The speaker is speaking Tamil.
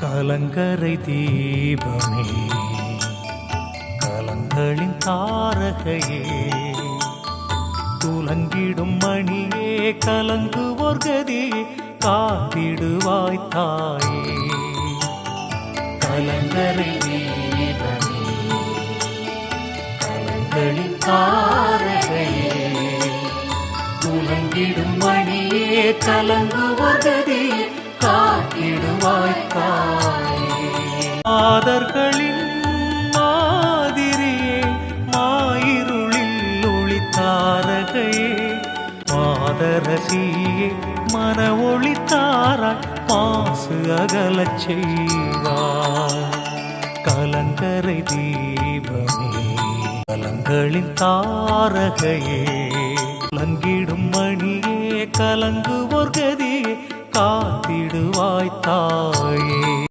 கலங்கரை தீபமே கலங்களின் தாரகையே துலங்கிடும் மணியே கலங்குவோர் கதியே காத்திடுவாய் தாயே கலங்கரை தீபமே கலங்களின் தாரகையே துலங்கிடும் மணியே கலங்குவோர் கதியே காத்திடுவாய் தாயே மாதர்களின் மாதிரியே மாயிருளில் ஒளித்தாரகையே மாதரசியே மன ஒளித்தாராய் மாசு அகலச் செய்வாய் கலங்கரை தீபமே கலங்களின் தாரகையே கலங்கிடும் மணியே கலங்குவோர் கதியே காத்திடுவாய் தாயே.